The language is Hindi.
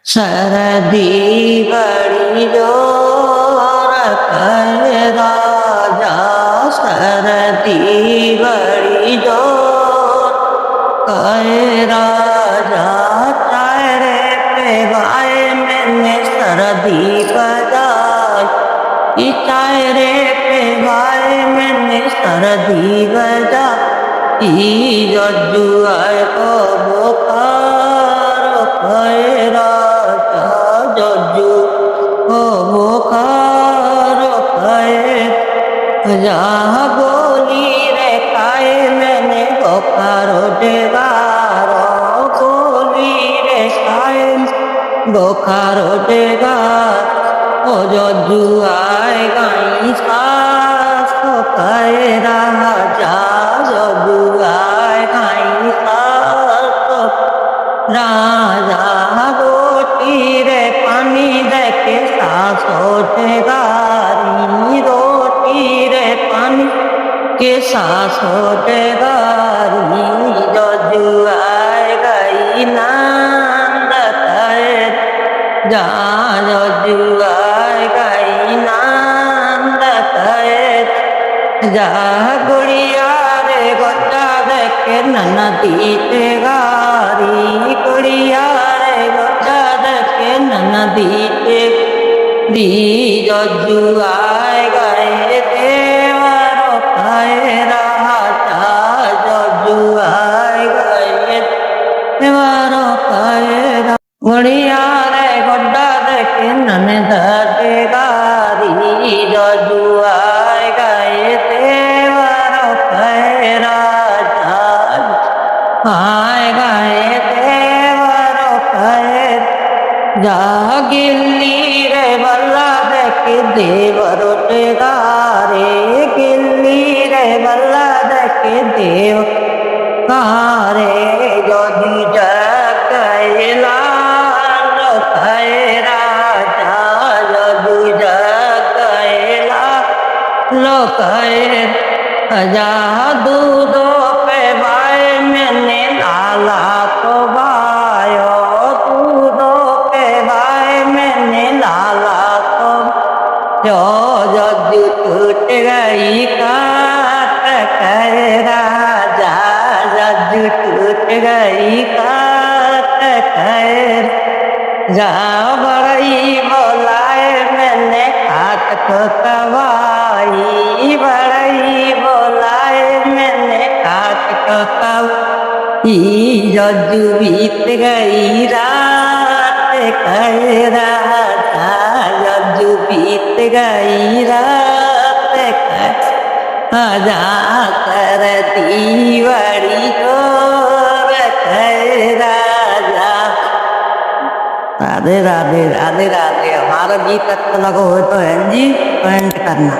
सरदी बड़ी जोर कर राजा, सरदी बड़ी जोर कर राजा। चायरे पे भाई मैंने सरदी बजाई, चायरे पे भाई मैंने सरदी बजाई। जुआए को बुखार कर राजा, जजू को बुखार कर जा। गोली रे खाए मैंने बुखार डेगारो, गोली रे खाए बुखार डेगार। ओ जजू आए गाई सास कर राजा, जजू आए गाई सास राजा। रोटी रे पानी दे के सासो डेगारी, रोटी रे पानी के सासो डेगारी। जजू आए गई नंद कर जा, जजू आए गई नंद कर जा। गुड़िया रे गोटा देखे ननदी तेगारी, गुड़िया रे गोटा देखे ननदी दी। जजू आए गए देवरो कहे राजा, जजू आए गए देवरो कहे राजा। गुड़िया रे गोटा देखे ननद तेगारी, जजू आए गए देवरो कहे राजा, आए गए देवरो कहे जा। गिल्ली रे बल्ला देख देवरो टेगारे, गिल्ली रे बल्ला देख देव कारे। जदि जग गैला कहे राजा, जदि जग गैला लोक जा। दूधो पे भाई मैंने लाला को भायो, दूधो पे भाई मैंने लाला को जो। जदू टूट गई काट कहे राजा, जदू टूट गई काट कहे जा। बड़ई बोलाए मैंने खाट को कवाई, बड़ई बोलाए मैंने खाट को कवाई। जजू बीत गई रात कहे राजा, जजू बीत गई रात कहे जा। कर दी बड़ी जोर कहे राजा। राधे राधे राधे राधे। हमारा गीत अच्छा लगा हो तो जी कमेंट करना।